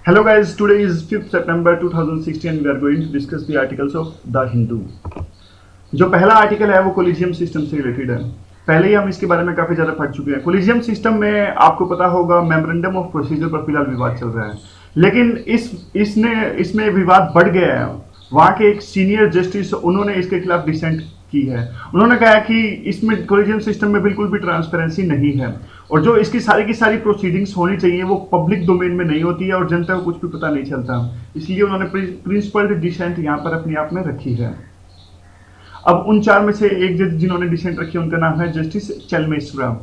Hello guys, today is 5th September 2016 and we are going to discuss the articles of The Hindu। जो पहला article है वो collegium system से related है। पहले ही हम इसके बारे में काफी ज्यादा पढ़ चुके हैं। कोलिजियम सिस्टम में आपको पता होगा मेमोरेंडम ऑफ प्रोसीजर पर फिलहाल विवाद चल रहा है, लेकिन इसमें विवाद बढ़ गया है। वहां के एक सीनियर जस्टिस उन्होंने इसके खिलाफ डिसेंट की है। उन्होंने कहा कि इसमें कोलिजियम सिस्टम में बिल्कुल भी ट्रांसपेरेंसी नहीं है और जो इसकी सारी प्रोसीडिंग्स होनी चाहिए वो पब्लिक डोमेन में नहीं होती है और जनता को कुछ भी पता नहीं चलता। इसलिए उन्होंने प्रिंसिपल डिसेंट यहाँ पर अपने आप में रखी है। अब उन चार में से एक जज जिन्होंने डिसेंट रखी उनका नाम है जस्टिस चेलमेश्वरा।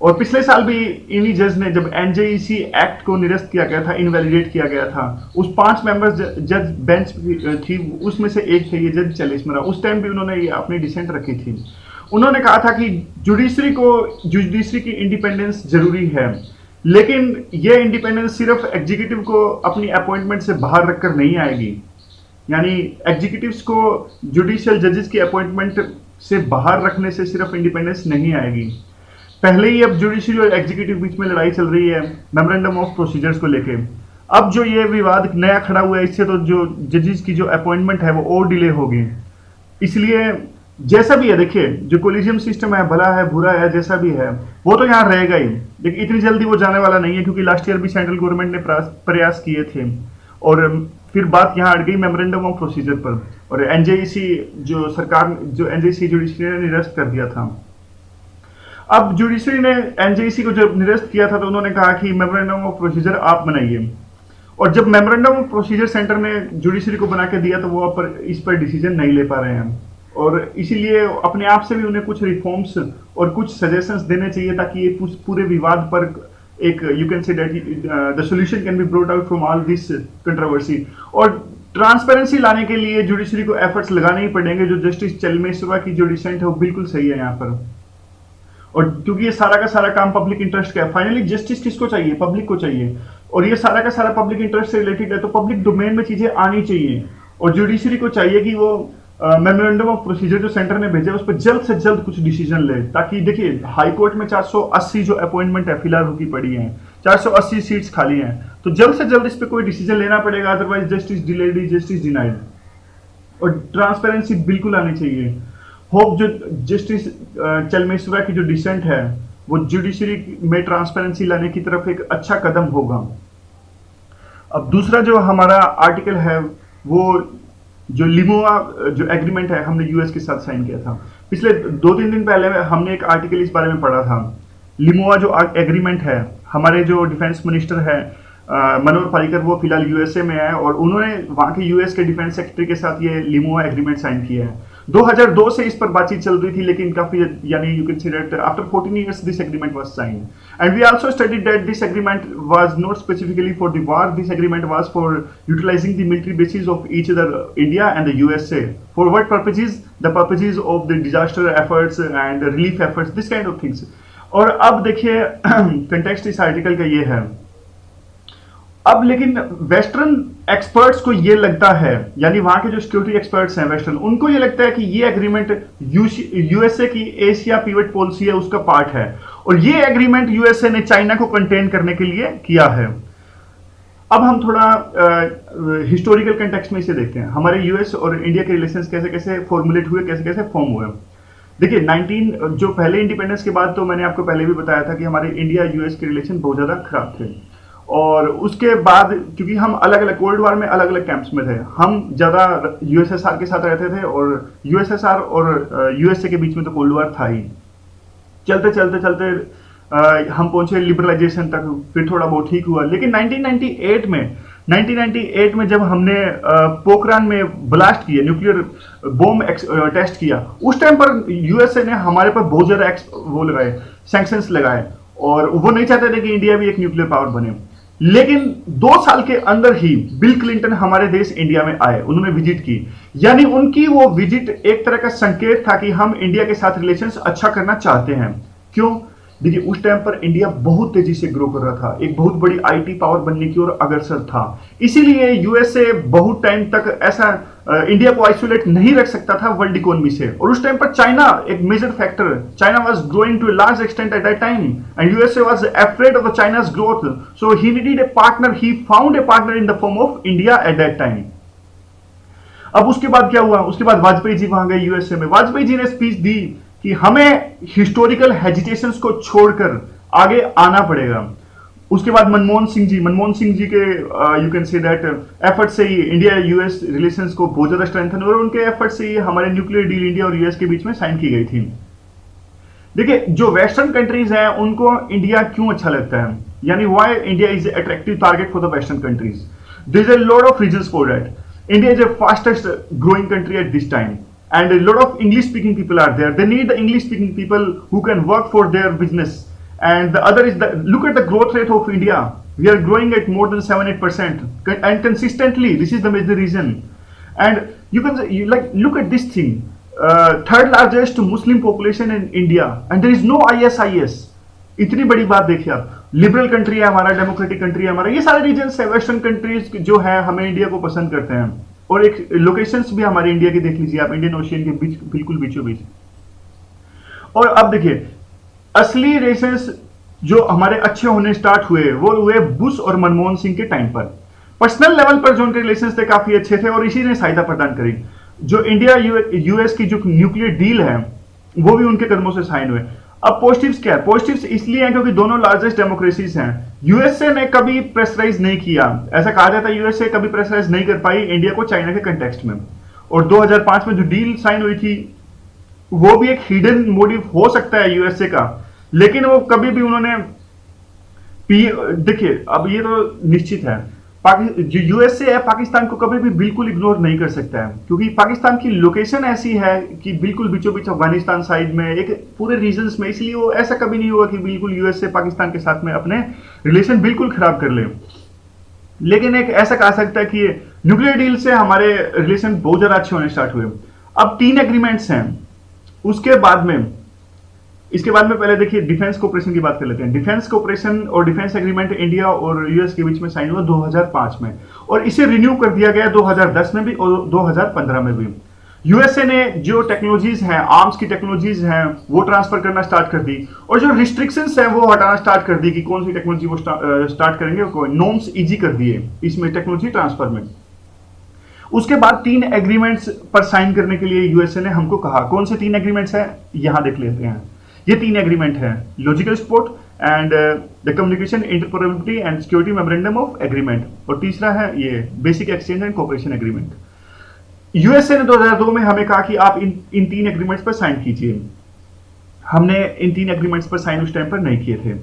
और पिछले साल भी इन्हीं जज ने जब एनजेईसी एक्ट को निरस्त किया गया था, इनवैलिडेट किया गया था, उस 5 मेंबर्स जज बेंच थी उसमें से एक थे ये जज चेलमेश्वरा। उस टाइम भी उन्होंने ये अपनी डिसेंट रखी थी। उन्होंने कहा था कि जुडिशरी की इंडिपेंडेंस जरूरी है, लेकिन ये इंडिपेंडेंस सिर्फ एग्जीक्यूटिव को अपनी अपॉइंटमेंट से बाहर रखकर नहीं आएगी। यानी एग्जीक्यूटिव्स को जुडिशियल जजेस की अपॉइंटमेंट से बाहर रखने से सिर्फ इंडिपेंडेंस नहीं आएगी। पहले ही अब जुडिशरी और एग्जीक्यूटिव बीच में लड़ाई चल रही है मेमोरेंडम ऑफ प्रोसीजर्स को लेके। अब जो ये विवाद नया खड़ा हुआ है, इससे तो जो जजेस की जो अपॉइंटमेंट है वो और डिले होगी। इसलिए जैसा भी है, देखिए जो कोलिजियम सिस्टम है, भला है बुरा है, जैसा भी है वो तो यहाँ रहेगा ही, लेकिन इतनी जल्दी वो जाने वाला नहीं है, क्योंकि लास्ट ईयर भी सेंट्रल गवर्नमेंट ने प्रयास किए थे और फिर बात यहाँ अड़ गई मेमोरेंडम ऑफ प्रोसीजर पर और एनजेईसी जो एनजेईसी जुडिशरी ने निरस्त कर दिया था। अब जुडिशरी ने एनजेईसी को जब निरस्त किया था तो उन्होंने कहा कि मेमोरेंडम ऑफ प्रोसीजर आप बनाइए, और जब मेमोरेंडम ऑफ प्रोसीजर सेंटर ने जुडिशरी को बना के दिया तो वो इस पर डिसीजन नहीं ले पा रहे हैं और इसीलिए अपने आप से भी उन्हें कुछ रिफॉर्म्स और कुछ सजेशंस देने चाहिए ताकि ये पूरे विवाद पर एक you can say that the solution can be brought out from all this controversy. और ट्रांसपेरेंसी लाने के लिए जुडिशरी को एफर्ट्स लगाने ही पड़ेंगे। जो जस्टिस चेलमेश्वरा की जो डिसेंट है वो बिल्कुल सही है यहाँ पर, और क्योंकि ये सारा का सारा काम पब्लिक इंटरेस्ट का है। फाइनली जस्टिस किसको चाहिए? पब्लिक को चाहिए, और ये सारा का सारा पब्लिक इंटरेस्ट से रिलेटेड है, तो पब्लिक डोमेन में चीजें आनी चाहिए। और जुडिशरी को चाहिए कि वो मेमोरेंडम ऑफ प्रोसीजर जो सेंटर ने भेजा उस पर जल्द से जल्द कुछ डिसीजन ले, ताकि देखिए हाई कोर्ट में 480 जो अपॉइंटमेंट है फिलहाल रुकी पड़ी हैं, 480 सीट्स खाली हैं, तो जल्द से जल्द इस पर कोई डिसीजन लेना पड़ेगा, otherwise justice delayed is justice denied. और ट्रांसपेरेंसी बिल्कुल आनी चाहिए। होप जो जस्टिस चेलमेश्वरा की जो डिसेंट है वो जुडिशरी में ट्रांसपेरेंसी लाने की तरफ एक अच्छा कदम होगा। अब दूसरा जो हमारा आर्टिकल है वो जो लिमोआ जो एग्रीमेंट है हमने यूएस के साथ साइन किया था। पिछले 2-3 दिन पहले हमने एक आर्टिकल इस बारे में पढ़ा था। लिमोआ जो एग्रीमेंट है, हमारे जो डिफेंस मिनिस्टर है मनोहर पर्रिकर, वो फिलहाल यूएसए में है और उन्होंने वहां के यूएस के डिफेंस सेक्रेटरी के साथ ये लिमोआ एग्रीमेंट साइन किया है। 2002 से इस पर बातचीत चल रही थी, लेकिन काफी यानी you can say that after 14 years this agreement was signed and we also studied that this agreement was not specifically for the war, this agreement was for utilising the military bases of each other India and the USA for what purposes, the purposes of the disaster efforts and relief efforts, this kind of things. और अब देखिए context इस article का ये है। अब लेकिन western experts को ये लगता है, यानी वहां के जो सिक्योरिटी एक्सपर्ट्स हैं वेस्टर्न, उनको ये लगता है कि ये एग्रीमेंट यूएसए की एशिया पिवट पॉलिसी है, उसका पार्ट है, और ये एग्रीमेंट यूएसए ने चाइना को कंटेन करने के लिए किया है। अब हम थोड़ा हिस्टोरिकल कंटेक्स्ट में इसे देखते हैं। हमारे यूएस और इंडिया के रिलेशंस कैसे कैसे फॉर्मुलेट हुए, कैसे कैसे फॉर्म हुए। देखिए जो पहले इंडिपेंडेंस के बाद, तो मैंने आपको पहले भी बताया था कि हमारे इंडिया यूएस के रिलेशन बहुत ज्यादा खराब थे, और उसके बाद क्योंकि हम अलग अलग कोल्ड वॉर में अलग अलग कैंप्स में थे, हम ज्यादा यूएसएसआर के साथ रहते थे और यूएसएसआर और यूएसए के बीच में तो कोल्ड वॉर था ही। चलते चलते चलते हम पहुंचे लिबरलाइजेशन तक, फिर थोड़ा बहुत ठीक हुआ। लेकिन 1998 में जब हमने पोखरान में ब्लास्ट किया, न्यूक्लियर बॉम्ब टेस्ट किया, उस टाइम पर यूएसए ने हमारे पर बहुत ज्यादा वो लगाए, सैंक्शंस लगाए, और वो नहीं चाहते थे कि इंडिया भी एक न्यूक्लियर पावर बने। लेकिन 2 साल के अंदर ही बिल क्लिंटन हमारे देश इंडिया में आए, उन्होंने विजिट की, यानी उनकी वो विजिट एक तरह का संकेत था कि हम इंडिया के साथ रिलेशंस अच्छा करना चाहते हैं। क्यों? देखिए उस टाइम पर इंडिया बहुत तेजी से ग्रो कर रहा था, एक बहुत बड़ी आईटी पावर बनने की ओर अग्रसर था। इसीलिए यूएसए बहुत टाइम तक ऐसा इंडिया को आइसोलेट नहीं रख सकता था वर्ल्ड इकोनॉमी से। और उस टाइम पर चाइना एक major factor, China was growing to a large extent at that time and USA was afraid of China's growth, so he needed a partner, he found a partner in the form of India at that time। अब उसके बाद क्या हुआ, उसके बाद वाजपेयी जी वहां गए USA में। वाजपेयी जी ने स्पीच दी कि हमें हिस्टोरिकल हेजिटेशंस को छोड़कर आगे आना पड़ेगा। उसके बाद मनमोहन सिंह जी के you can say that effort से ही इंडिया यूएस रिलेशंस को बहुत ज्यादा स्ट्रेंथन, और उनके एफर्ट से ही हमारे न्यूक्लियर डील इंडिया और यूएस के बीच में साइन की गई थी। देखिए जो वेस्टर्न कंट्रीज हैं उनको इंडिया क्यों अच्छा लगता है, यानी why India is attractive target for the western countries, there is a lot of reasons for that. India is the fastest growing country at this time, and a lot of English speaking people are there. They need the English speaking people who can work for their business. And the other is look at the growth rate of India. We are growing at more than 7-8% and consistently. This is the major reason. And you can look at this thing. Third largest Muslim population in India, and there is no ISIS. इतनी बड़ी बात देखिए आप, liberal country है हमारा, democratic country है हमारा, ये सारे रीजन्स है वेस्टर्न कंट्रीज जो है हमें इंडिया को पसंद करते हैं। और एक लोकेशंस भी हमारे इंडिया की देख लीजिए आप, इंडियन ओशियन के बीच, बिल्कुल बीचों बीच। और अब देखिए असली रिलेशंस जो हमारे अच्छे होने स्टार्ट हुए वो हुए बुश और मनमोहन सिंह के टाइम पर। पर्सनल लेवल पर जो उनके रिलेशंस थे काफी अच्छे थे और इसी ने सहायता प्रदान करी। जो इंडिया यूएस की जो न्यूक्लियर डील है वो भी उनके कदमों से साइन हुए। अब पॉजिटिव्स क्या है, पॉजिटिव्स इसलिए हैं क्योंकि दोनों लार्जेस्ट डेमोक्रेसीज हैं। यूएसए ने कभी प्रेशराइज नहीं किया, ऐसा कहा जाता है यूएसए कभी प्रेशराइज नहीं कर पाई इंडिया को चाइना के कंटेक्स्ट में। और 2005 में जो डील साइन हुई थी वो भी एक हिडन मोटिव हो सकता है यूएसए का, लेकिन वो कभी भी उन्होंने देखिए अब ये तो निश्चित है जो यूएसए है पाकिस्तान को कभी भी बिल्कुल इग्नोर नहीं कर सकता है, क्योंकि पाकिस्तान की लोकेशन ऐसी है कि बिल्कुल बीचों बीच अफगानिस्तान साइड में एक पूरे रीजन्स में, इसलिए वो ऐसा कभी नहीं हुआ कि बिल्कुल यूएसए पाकिस्तान के साथ में अपने रिलेशन बिल्कुल खराब कर ले। लेकिन एक ऐसा कहा सकता है कि न्यूक्लियर डील से हमारे रिलेशन बहुत ज्यादा अच्छे होने स्टार्ट हुए। अब 3 एग्रीमेंट्स हैं, इसके बाद में पहले देखिए डिफेंस कोऑपरेशन की बात कर लेते हैं। डिफेंस कोऑपरेशन और डिफेंस एग्रीमेंट इंडिया और यूएस के बीच में साइन हुआ 2005 में, और इसे रिन्यू कर दिया गया 2010 में भी और 2015 में भी। यूएसए ने जो टेक्नोलॉजीज हैं, आर्म्स की टेक्नोलॉजीज हैं, वो ट्रांसफर करना स्टार्ट कर दी, और जो रिस्ट्रिक्शंस हैं वो हटाना स्टार्ट कर दी कि कौन सी टेक्नोलॉजी वो स्टार्ट करेंगे, नॉर्म्स इजी कर दिए इसमें टेक्नोलॉजी ट्रांसफर में। उसके बाद 3 एग्रीमेंट्स पर साइन करने के लिए यूएसए ने हमको कहा। कौन से 3 एग्रीमेंट्स हैं यहां देख लेते हैं। ये 3 एग्रीमेंट है, logical support and the communication interoperability and security memorandum of agreement, और तीसरा है ये basic exchange and cooperation agreement. USA ने 2002 में हमें कहा कि आप इन 3 एग्रीमेंट्स पर साइन कीजिए। हमने इन 3 एग्रीमेंट्स पर साइन उस टाइम पर नहीं किए थे,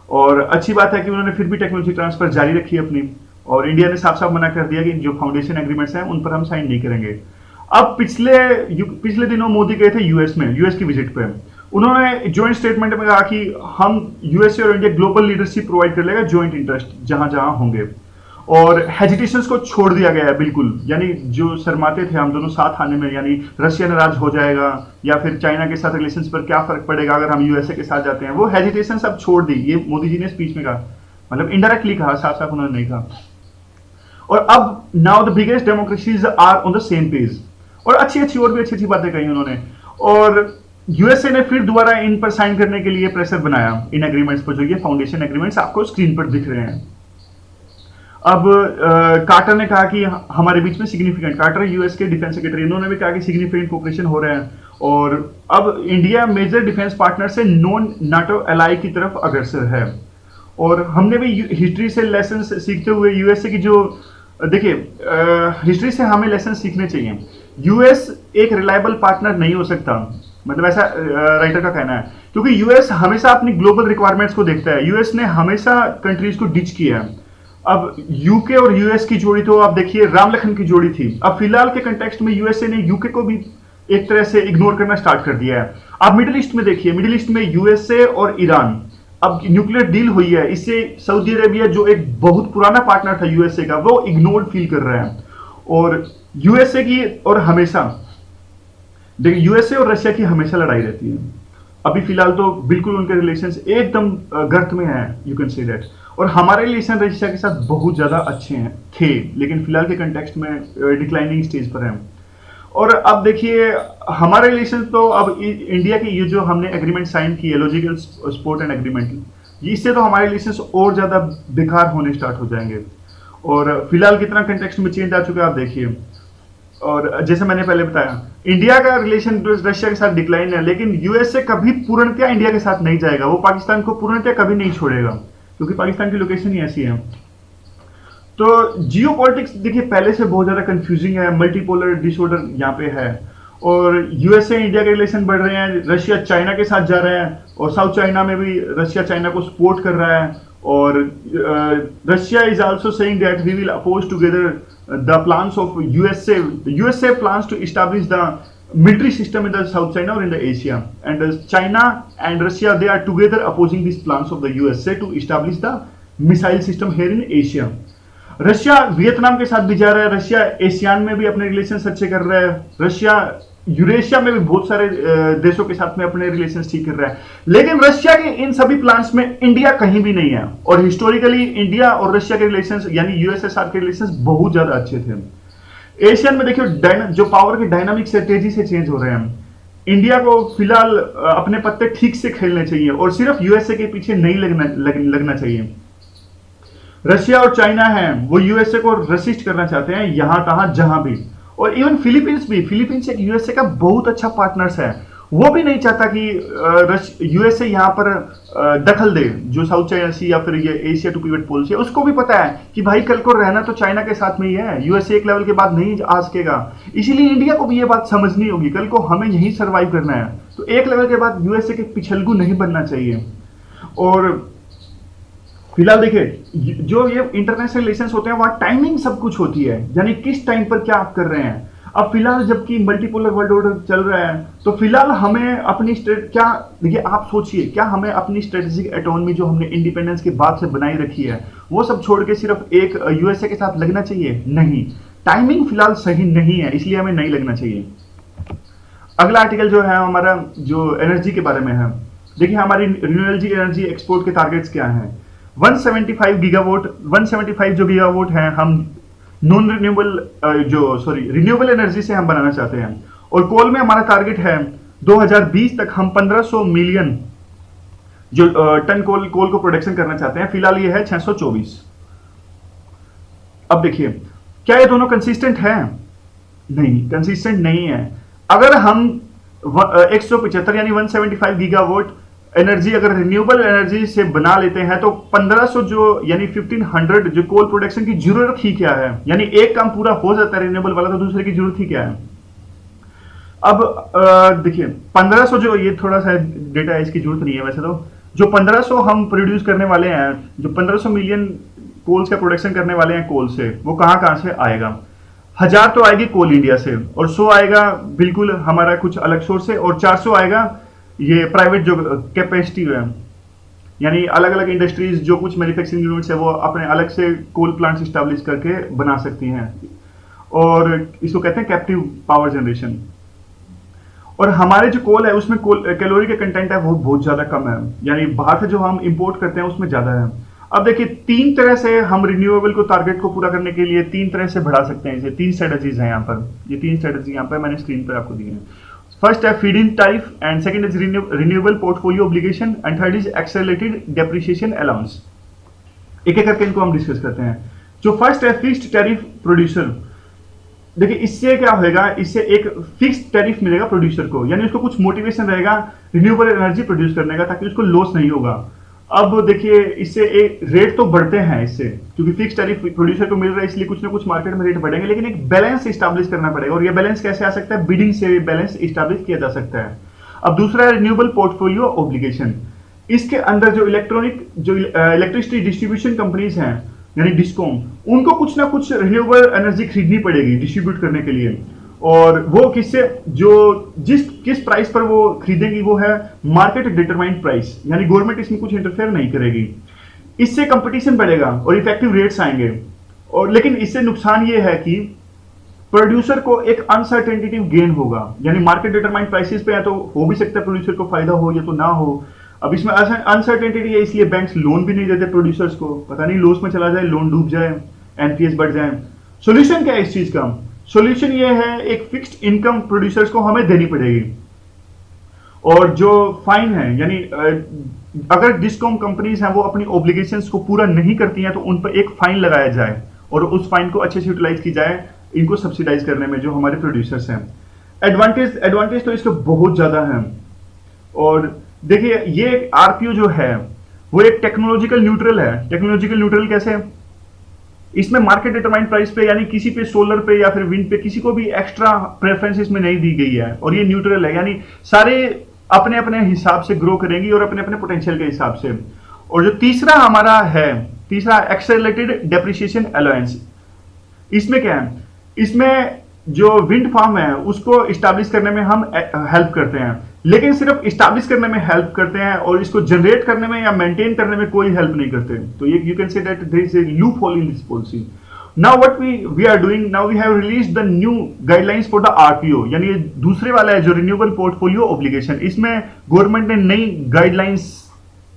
और अच्छी बात है कि उन्होंने फिर भी टेक्नोलॉजी ट्रांसफर जारी रखी अपनी, और इंडिया ने साफ साफ मना कर दिया कि जो फाउंडेशन एग्रीमेंट्स हैं उन पर हम साइन नहीं करेंगे। अब पिछले दिनों मोदी गए थे यूएस में, यूएस की विजिट पे। उन्होंने ज्वाइंट स्टेटमेंट में कहा कि हम यूएसए और इंडिया ग्लोबल लीडरशिप प्रोवाइड कर लेगा, ज्वाइंट इंटरेस्ट जहां जहां होंगे, और हेजिटेशंस को छोड़ दिया गया है बिल्कुल। यानी जो शर्माते थे हम दोनों साथ आने में, यानी रशिया नाराज हो जाएगा या फिर चाइना के साथ रिलेशंस पर क्या फर्क पड़ेगा अगर हम यूएसए के साथ जाते हैं, वो हेजिटेशंस अब छोड़ दी। ये मोदी जी ने स्पीच में कहा, मतलब इनडायरेक्टली कहा, साफ साफ उन्होंने नहीं कहा। और अब now the biggest democracies are on the same page, और अच्छी और भी अच्छी बातें कही उन्होंने। और यूएसए ने फिर दोबारा इन पर साइन करने के लिए प्रेशर बनाया इन एग्रीमेंट्स पर, जो ये फाउंडेशन एग्रीमेंट्स आपको स्क्रीन पर दिख रहे हैं। अब कार्टर ने कहा कि हमारे बीच में सिग्निफिकेंट, कार्टर यूएस के डिफेंस सेक्रेटरी, इन्होंने भी कहा कि सिग्निफिकेंट कोऑपरेशन हो रहे हैं, और अब इंडिया मेजर डिफेंस पार्टनर से नॉन नाटो एलाई की तरफ अग्रसर है। और हमने भी हिस्ट्री से लेसन सीखते हुए यूएसए की जो, देखिए हिस्ट्री से हमें लेसन सीखने चाहिए। यूएस एक रिलायबल पार्टनर नहीं हो सकता, मतलब ऐसा राइटर का कहना है, क्योंकि यूएस हमेशा अपनी ग्लोबल रिक्वायरमेंट्स को देखता है। यूएस ने हमेशा कंट्रीज को डिच किया है। अब यूके और यूएस की जोड़ी तो आप देखिए राम लखन की जोड़ी थी, अब फिलहाल के कंटेक्स्ट में यूएसए ने यूके को भी एक तरह से इग्नोर करना स्टार्ट कर दिया है। आप मिडिल ईस्ट में देखिए, मिडिल ईस्ट में यूएसए और ईरान, अब न्यूक्लियर डील हुई है, इससे सऊदी अरेबिया जो एक बहुत पुराना पार्टनर था यूएसए का, वो इग्नोर्ड फील कर रहा है। और यूएसए की, और हमेशा देखिए यूएसए और रशिया की हमेशा लड़ाई रहती है, अभी फिलहाल तो बिल्कुल उनके रिलेशंस एकदम गर्त में हैं, यू कैन से दैट। और हमारे रिलेशन रशिया के साथ बहुत ज़्यादा अच्छे हैं थे, लेकिन फिलहाल के कंटेक्स्ट में डिक्लाइनिंग स्टेज पर हैं। और अब देखिए हमारे रिलेशन तो अब इंडिया की ये जो हमने एग्रीमेंट साइन की है, लॉजिकल सपोर्ट एंड एग्रीमेंट, इससे तो हमारे रिलेशन और ज़्यादा बेकार होने स्टार्ट हो जाएंगे। और फिलहाल कितना कंटेक्स्ट में चेंज आ चुका है आप देखिए। और जैसे मैंने पहले बताया, इंडिया का रिलेशन रशिया के साथ डिक्लाइन है, लेकिन यूएसए कभी पूर्णतया इंडिया के साथ नहीं जाएगा, वो पाकिस्तान को पूर्णतया कभी नहीं छोड़ेगा, क्योंकि पाकिस्तान की लोकेशन ही ऐसी है। तो जियो पॉलिटिक्स देखिए पहले से बहुत ज़्यादा कंफ्यूजिंग है, मल्टीपोलर डिसऑर्डर यहाँ पे है। और यूएसए इंडिया के रिलेशन बढ़ रहे हैं, रशिया चाइना के साथ जा रहा है, और साउथ चाइना में भी रशिया चाइना को सपोर्ट कर रहा है। और Russia is also saying that we will oppose together the plans of USA. USA plans to establish the military system in the South China or in the Asia, and China and Russia, they are together opposing these plans of the USA to establish the missile system here in Asia. Russia Vietnam के साथ भी जा रहा है, Russia ASEAN में भी अपने relation अच्छे कर रहा है, रशिया यूरेशिया में भी बहुत सारे देशों के साथ में अपने रिलेशन ठीक कर रहा है। लेकिन रशिया के इन सभी प्लान्स में इंडिया कहीं भी नहीं है, और हिस्टोरिकली इंडिया और रशिया के रिलेशन यानी यूएसएसआर के रिलेशन बहुत ज्यादा अच्छे थे। एशियन में देखिए जो पावर के डायनामिक्स है तेजी से चेंज हो रहे हैं। इंडिया को फिलहाल अपने पत्ते ठीक से खेलने चाहिए और सिर्फ यूएसए के पीछे नहीं लगना चाहिए। रशिया और चाइना है वो यूएसए को रसिस्ट करना चाहते हैं यहां तहां जहां भी, और इवन फिलीपींस भी, फिलीपींस एक यूएसए का बहुत अच्छा पार्टनर्स है, वो भी नहीं चाहता कि यूएसए यहाँ पर दखल दे जो साउथ चाइना सी या फिर ये एशिया टू पिवट पॉलिसी है। उसको भी पता है कि भाई कल को रहना तो चाइना के साथ में ही है, यूएसए एक लेवल के बाद नहीं आ सकेगा। इसीलिए इंडिया को भी ये बात समझनी होगी, कल को हमें यही सर्वाइव करना है, तो एक लेवल के बाद यूएसए के पिछलगू नहीं बनना चाहिए। और फिलहाल देखिए जो ये इंटरनेशनल रिलेशंस होते हैं वहाँ टाइमिंग सब कुछ होती है, यानी किस टाइम पर क्या आप कर रहे हैं। अब फिलहाल जबकि मल्टीपोलर वर्ल्ड ऑर्डर चल रहा है, तो फिलहाल हमें अपनी क्या देखिए आप सोचिए, क्या हमें अपनी स्ट्रेटेजिक ऑटोनॉमी जो हमने इंडिपेंडेंस के बाद से बनाई रखी है वो सब छोड़ के सिर्फ एक यूएसए के साथ लगना चाहिए? नहीं, टाइमिंग फिलहाल सही नहीं है, इसलिए हमें नहीं लगना चाहिए। अगला आर्टिकल जो है हमारा जो एनर्जी के बारे में है, देखिए हमारी रिन्यूएबल एनर्जी एक्सपोर्ट के टारगेट्स क्या हैं। 175 गीगावाट, 175 जो गीगावाट है हम नॉन रिन्यूएबल एनर्जी से हम बनाना चाहते हैं। और कोल में हमारा टारगेट है 2020 तक हम 1500 मिलियन जो टन कोल को प्रोडक्शन करना चाहते हैं, फिलहाल ये है 624। अब देखिए क्या ये दोनों कंसिस्टेंट है? नहीं, कंसिस्टेंट नहीं है। अगर हम 175 यानी 175 गीगावाट एनर्जी अगर रिन्यूएबल एनर्जी से बना लेते हैं तो 1500 जो यानी 1500 जो कोल प्रोडक्शन की जरूरत ही क्या है, यानी एक काम पूरा हो जाता है रिन्यूएबल वाला, तो दूसरे की जरूरत ही क्या है। अब देखिए 1500 जो ये थोड़ा सा डेटा है, इसकी जरूरत नहीं है वैसे तो। जो 1500 हम प्रोड्यूस करने वाले हैं, जो 1500 मिलियन कोल्स का प्रोडक्शन करने वाले हैं कोल से, वो कहाँ से आएगा? 1000 तो आएगी कोल इंडिया से, और 100 आएगा बिल्कुल हमारा कुछ अलग सोर्स से, और 400 आएगा ये प्राइवेट जो कैपेसिटी है, यानी अलग अलग इंडस्ट्रीज जो कुछ मैन्युफैक्चरिंग यूनिट्स है वो अपने अलग से कोल प्लांट्स स्टैब्लिश करके बना सकती हैं, और इसको कहते हैं कैप्टिव पावर जनरेशन। और हमारे जो कोल है उसमें कैलोरी का कंटेंट है वो बहुत ज्यादा कम है, यानी बाहर से जो हम इंपोर्ट करते हैं उसमें ज्यादा है। अब देखिए 3 तरह से हम रिन्यूएबल को टारगेट को पूरा करने के लिए 3 तरह से बढ़ा सकते हैं इसे। 3 स्ट्रेटजीज हैं यहाँ पर, ये 3 स्ट्रेटजी यहाँ पर मैंने स्क्रीन पर आपको दी है। फर्स्ट है feed in tariff, and second is renewable portfolio obligation, and third is accelerated depreciation allowance. एक एक करके इनको हम डिस्कस करते हैं। जो फर्स्ट है फिक्स्ड टैरिफ प्रोड्यूसर, देखिए इससे क्या होगा, इससे एक फिक्स्ड टैरिफ मिलेगा प्रोड्यूसर को, यानी उसको कुछ मोटिवेशन रहेगा रिन्यूएबल एनर्जी प्रोड्यूस करने का, ताकि उसको लॉस नहीं होगा। अब देखिए इससे एक रेट तो बढ़ते हैं इससे, क्योंकि फिक्स टैरिफ प्रोड्यूसर को मिल रहा है, इसलिए कुछ ना कुछ मार्केट में रेट बढ़ेंगे, लेकिन एक बैलेंस इस्टेब्लिश करना पड़ेगा, और ये बैलेंस कैसे आ सकता है? बिडिंग से बैलेंस इस्टेब्लिश किया जा सकता है। अब दूसरा है रिन्यूएबल पोर्टफोलियो ऑब्लिगेशन। इसके अंदर जो इलेक्ट्रिसिटी डिस्ट्रीब्यूशन कंपनीज हैं यानी डिस्कॉम, उनको कुछ ना कुछ रिन्यूएबल एनर्जी खरीदनी पड़ेगी डिस्ट्रीब्यूट करने के लिए, और वो किससे, जो किस प्राइस पर वो खरीदेंगी वो है मार्केट डिटरमाइंड प्राइस, यानी गवर्नमेंट इसमें कुछ इंटरफेयर नहीं करेगी। इससे कंपटीशन बढ़ेगा और इफेक्टिव रेट्स आएंगे। और लेकिन इससे नुकसान ये है कि प्रोड्यूसर को एक अनसर्टेनिटी गेन होगा, यानी मार्केट डिटरमाइंड प्राइसेस पे है तो हो भी सकता है प्रोड्यूसर को फायदा हो या तो ना हो। अब इसमें अनसर्टेनिटी है, इसलिए बैंक्स लोन भी नहीं देते प्रोड्यूसर्स को, पता नहीं लॉस में चला जाए, लोन डूब जाए, एनपीएस बढ़ जाए। सोल्यूशन क्या है इस चीज का? सोल्यूशन ये है, एक फिक्स्ड इनकम प्रोड्यूसर्स को हमें देनी पड़ेगी, और जो फाइन है, यानी अगर डिस्कॉम कंपनीज हैं वो अपनी ऑब्लिगेशंस को पूरा नहीं करती हैं तो उन पर एक फाइन लगाया जाए और उस फाइन को अच्छे से यूटिलाइज की जाए इनको सब्सिडाइज करने में, जो हमारे प्रोड्यूसर्स हैं। एडवांटेज तो इसके बहुत ज्यादा हैं। और देखिए ये आरपीओ जो है वो एक टेक्नोलॉजिकल न्यूट्रल है। टेक्नोलॉजिकल न्यूट्रल कैसे? इसमें मार्केट डिटरमाइंड प्राइस पे, यानी किसी पे सोलर पे या फिर विंड पे किसी को भी एक्स्ट्रा प्रेफरेंस इसमें नहीं दी गई है, और ये न्यूट्रल है, यानी सारे अपने अपने हिसाब से ग्रो करेंगी और अपने अपने पोटेंशियल के हिसाब से। और जो तीसरा हमारा है, तीसरा एक्सेलरेटेड डेप्रिसिएशन अलाउंस। इसमें क्या है? इसमें जो विंड फार्म है उसको इस्टेब्लिश करने में हम हेल्प करते हैं, लेकिन सिर्फ इस्टेब्लिश करने में हेल्प करते हैं और इसको जनरेट करने में या मेंटेन करने में कोई हेल्प नहीं करते। तो ये you can say that there is a loophole in this policy. Now what we are doing, now we have released the new guidelines for the RPO, यानी ये दूसरे वाला है जो रिन्यूएबल पोर्टफोलियो ऑब्लिगेशन। इसमें गवर्नमेंट ने नई guidelines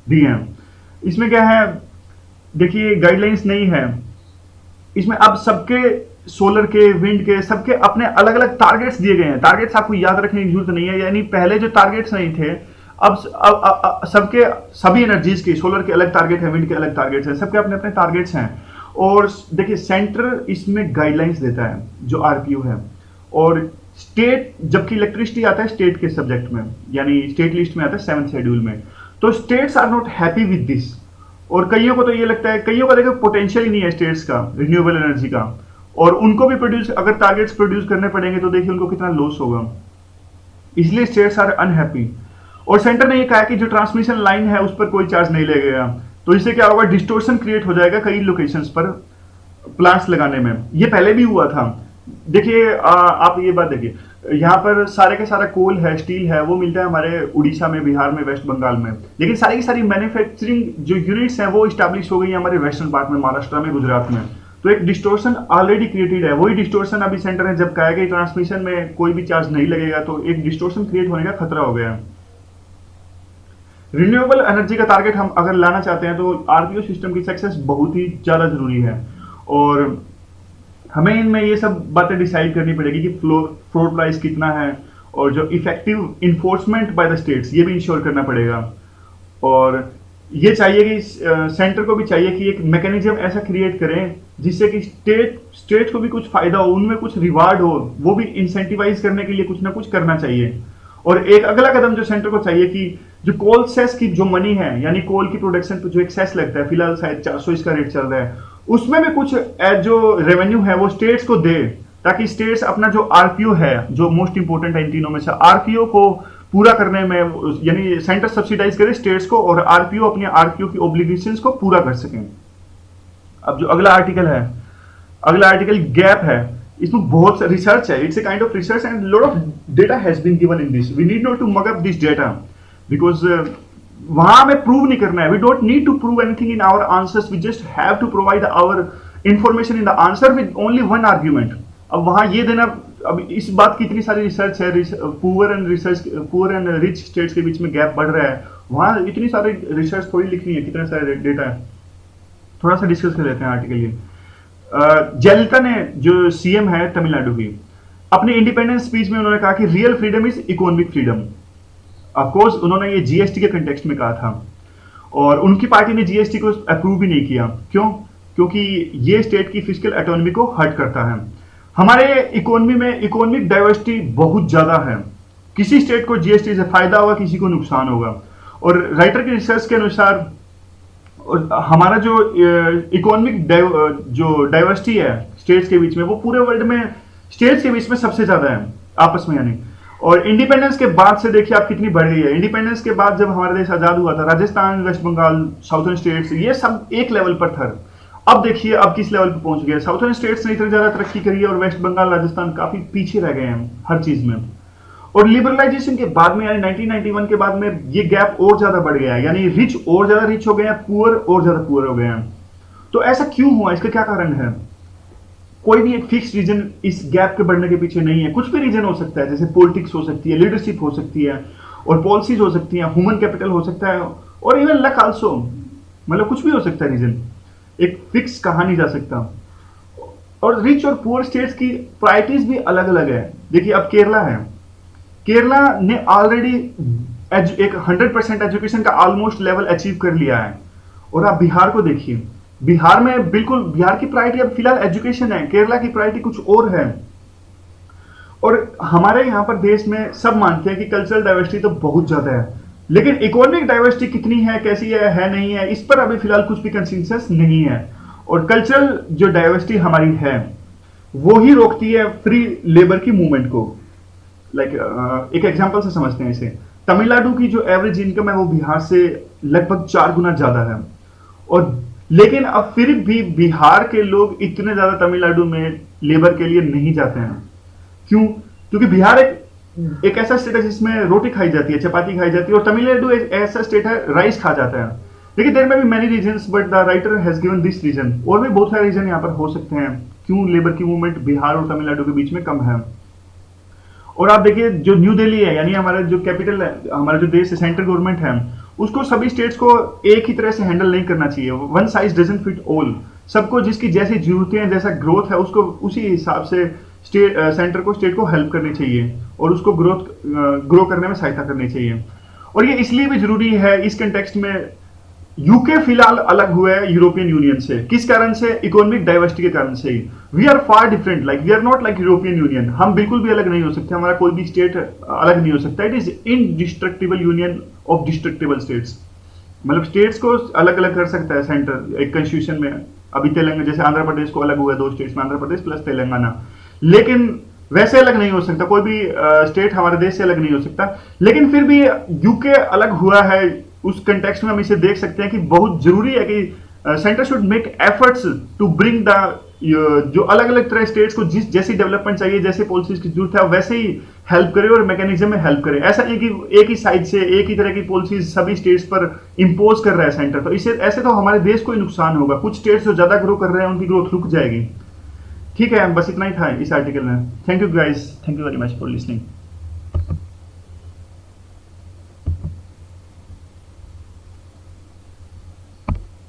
दी हैं। इसमें क्या है, देखिए गाइडलाइंस नहीं है इसमें, अब सबके सोलर के, विंड के, सबके अपने अलग अलग टारगेट्स दिए गए हैं। टारगेट्स आपको याद रखने की जरूरत नहीं है, यानी पहले जो टारगेट्स नहीं थे अब सबके, सभी एनर्जीज के, सोलर के अलग टारगेट है, विंड के अलग टारगेट्स हैं, सबके अपने अपने टारगेट्स हैं। और देखिए सेंटर इसमें गाइडलाइंस देता है जो आरपीओ है, और स्टेट, जबकि इलेक्ट्रिसिटी आता है स्टेट के सब्जेक्ट में, यानी स्टेट लिस्ट में आता है 7th शेड्यूल में, तो states are not happy with this. और कईयों को तो ये लगता है, कईयों का देखो पोटेंशियल ही नहीं है स्टेट्स का रिन्यूएबल एनर्जी का, और उनको भी प्रोड्यूस, अगर टारगेट्स प्रोड्यूस करने पड़ेंगे तो देखिए उनको कितना लॉस होगा, इसलिए स्टेट्स आर अनहैप्पी। और सेंटर ने ये कहा कि जो ट्रांसमिशन लाइन है उस पर कोई चार्ज नहीं लगेगा, तो इससे क्या होगा, डिस्टोर्शन क्रिएट हो जाएगा कई लोकेशंस पर प्लांट्स लगाने में। ये पहले भी हुआ था। देखिए आप ये बात देखिए, यहाँ पर सारे के सारा कोल है, स्टील है, वो मिलता है हमारे उड़ीसा में, बिहार में, वेस्ट बंगाल में, लेकिन सारी की सारी मैन्युफैक्चरिंग जो यूनिट्स हैं वो इस्टेब्लिश हो गई है हमारे वेस्टर्न पार्ट में, महाराष्ट्र में, गुजरात में। तो एक डिस्टोर्शन ऑलरेडी क्रिएटेड है। वही डिस्टोर्शन अभी सेंटर ने जब कहा कि ट्रांसमिशन में कोई भी चार्ज नहीं लगेगा, तो एक डिस्टोर्शन क्रिएट होने का खतरा हो गया है। रिन्यूएबल एनर्जी का टारगेट हम अगर लाना चाहते हैं तो आरपीओ सिस्टम की सक्सेस बहुत ही ज्यादा जरूरी है, और हमें इनमें ये सब बातें डिसाइड करनी पड़ेगी कि फ्लोर प्राइस कितना है, और जो effective enforcement by the states ये भी इंश्योर करना पड़ेगा। और ये चाहिए कि सेंटर को भी चाहिए कि एक मैकेनिज्म ऐसा क्रिएट करें जिससे कि स्टेट को भी कुछ फायदा हो, उनमें कुछ रिवार्ड हो, वो भी इंसेंटिवाइज करने के लिए कुछ ना कुछ करना चाहिए। और एक अगला कदम जो सेंटर को चाहिए कि जो कोल सेस की जो मनी है, यानी कोल की प्रोडक्शन पर जो एक सेस लगता है, फिलहाल शायद 400 इसका रेट चल रहा है, उसमें भी कुछ जो रेवेन्यू है वो स्टेट्स को दे, ताकि स्टेट्स अपना जो आरपीओ है, जो मोस्ट इंपोर्टेंट है इन तीनों में से, आरपीओ को पूरा करने में, यानी सेंटर सब्सिडाइज करे स्टेट्स को और आरपीओ अपने आरपीओ की ऑब्लिगेशंस को पूरा कर सकें। अब जो अगला आर्टिकल है, अगला आर्टिकल गैप है, इसमें बहुत रिसर्च है, it's a kind of research and lot of data has been given in this. We need not to mug up this data because वहां हमें प्रूव नहीं करना है। We don't need to prove anything in our answers, we just have to provide our information in the answer with only one argument. अब वहां ये देना, अब इस बात की इतनी सारी रिसर्च है, पुअर एंड रिच स्टेट्स के बीच में गैप बढ़ रहा है, वहां इतनी सारी रिसर्च थोड़ी लिखनी है, कितने सारे डेटा है, थोड़ा सा डिस्कस कर लेते हैं आर्टिकल ये। जयललिता ने, जो सीएम है तमिलनाडु की, अपनी इंडिपेंडेंस स्पीच में उन्होंने कहा कि real freedom is economic freedom. Of course उन्होंने ये जीएसटी के कंटेक्स्ट में कहा था, और उनकी पार्टी ने जीएसटी को अप्रूव भी नहीं किया। क्यों? क्योंकि ये स्टेट की फिस्कल ऑटोनॉमी को हर्ट करता है। हमारे इकोनॉमी में इकोनॉमिक डाइवर्सिटी बहुत ज्यादा है, किसी स्टेट को जीएसटी से फायदा होगा, किसी को नुकसान होगा। और राइटर की रिसर्च के अनुसार हमारा जो इकोनॉमिक जो डाइवर्सिटी है स्टेट्स के बीच में, वो पूरे वर्ल्ड में स्टेट्स के बीच में सबसे ज्यादा है आपस में, यानी। और इंडिपेंडेंस के बाद से देखिए आप कितनी बढ़ गई है। इंडिपेंडेंस के बाद जब हमारा देश आजाद हुआ था, Rajasthan, west Bengal, southern states, ये सब एक लेवल पर था। अब देखिए अब किस लेवल पर पहुंच गया। साउथर्न स्टेट्स ने इतनी ज्यादा तरक्की करी है और वेस्ट बंगाल, राजस्थान काफी पीछे रह गए हैं हर चीज में। और लिबरलाइजेशन के बाद में, यानी 1991 के बाद में, ये गैप और ज्यादा बढ़ गया है, यानी रिच और ज्यादा रिच हो गए हैं, पुअर और ज्यादा पुअर हो गए हैं। तो ऐसा क्यों हुआ, इसका क्या कारण है? कोई भी एक फिक्स रीजन इस गैप के बढ़ने के पीछे नहीं है। कुछ भी रीजन हो सकता है, जैसे पॉलिटिक्स हो सकती है, लीडरशिप हो सकती है, और पॉलिसीज हो सकती हैं, ह्यूमन कैपिटल हो सकता है, और इवन लक आल्सो। मतलब कुछ भी हो सकता है रीजन, एक फिक्स कहा नहीं जा सकता। और रिच और पुअर स्टेट्स की प्रायोरिटीज भी अलग अलग है। देखिए अब केरला है, केरला ने ऑलरेडी एक 100% एजुकेशन का ऑलमोस्ट लेवल अचीव कर लिया है। और आप बिहार को देखिए, बिहार में बिल्कुल, बिहार की प्रायोरिटी अब फिलहाल एजुकेशन है, केरला की प्रायोरिटी कुछ और है। और हमारे यहाँ पर देश में सब मानते हैं कि कल्चरल डाइवर्सिटी तो बहुत ज्यादा है, लेकिन इकोनॉमिक डाइवर्सिटी कितनी है, कैसी है नहीं है, इस पर अभी फिलहाल कुछ भी कंसेंसस नहीं है। और कल्चरल जो डाइवर्सिटी हमारी है वो ही रोकती है फ्री लेबर की मूवमेंट को। एक एग्जांपल से समझते हैं इसे। तमिलनाडु की जो एवरेज इनकम है वो बिहार से लगभग 4 गुना ज्यादा है, और लेकिन अब फिर भी बिहार के लोग इतने ज्यादा तमिलनाडु में लेबर के लिए नहीं जाते हैं। क्यों? क्योंकि बिहार एक ऐसा स्टेट है जिसमें रोटी खाई जाती है, चपाती खाई जाती है, और तमिलनाडु एक ऐसा स्टेट है राइस खा जाता है। लेकिन देयर में भी many reasons, but the writer has given this reason. और भी बहुत सारे रीजन यहाँ पर हो सकते हैं क्यों लेबर की मूवमेंट बिहार और तमिलनाडु के बीच में कम है। और आप देखिए जो न्यू दिल्ली है, यानी हमारा जो कैपिटल है, हमारा जो देश है, सेंट्रल गवर्नमेंट है, उसको सभी स्टेट्स को एक ही तरह से हैंडल नहीं करना चाहिए। One size doesn't fit all. सबको जिसकी जैसी जरूरतें हैं, जैसा ग्रोथ है, उसको उसी हिसाब से सेंटर को, स्टेट को हेल्प करनी चाहिए, और उसको ग्रो करने में सहायता करनी चाहिए। और ये इसलिए भी जरूरी है इस कंटेक्स्ट में, यूके फिलहाल अलग हुआ है यूरोपियन यूनियन से। किस कारण से? इकोनॉमिक डाइवर्सिटी के कारण से ही। We are far different, like we are not like European Union. हम बिल्कुल भी अलग नहीं हो सकते, हमारा कोई भी स्टेट अलग नहीं हो सकता। It is indestructible union of destructible states. मतलब स्टेट्स को अलग अलग कर सकता है सेंटर एक कॉन्स्टिट्यूशन में। अभी तेलंगाना, जैसे आंध्र प्रदेश को अलग हुआ है 2 स्टेट्स में, आंध्र प्रदेश प्लस तेलंगाना, लेकिन वैसे अलग नहीं हो सकता। कोई भी स्टेट हमारे देश से अलग नहीं हो सकता। लेकिन फिर भी यूके अलग हुआ है, उस कंटेक्स्ट में हम इसे देख सकते हैं कि बहुत जरूरी है कि centre should make efforts to bring the, जो अलग अलग तरह स्टेट्स को जिस जैसी डेवलपमेंट चाहिए, जैसे पॉलिसीज की जरूरत है, वैसे ही हेल्प करे और मैकेनिज्म में हेल्प करे। ऐसा नहीं कि एक ही साइड से एक ही तरह की पॉलिसीज सभी स्टेट्स पर इंपोज कर रहा है सेंटर, तो इसे ऐसे तो हमारे देश को ही नुकसान होगा। कुछ स्टेट्स जो ज्यादा ग्रो कर रहे हैं उनकी ग्रोथ रुक जाएगी। ठीक है, बस इतना ही था इस आर्टिकल में। Thank you guys, thank you very much for listening.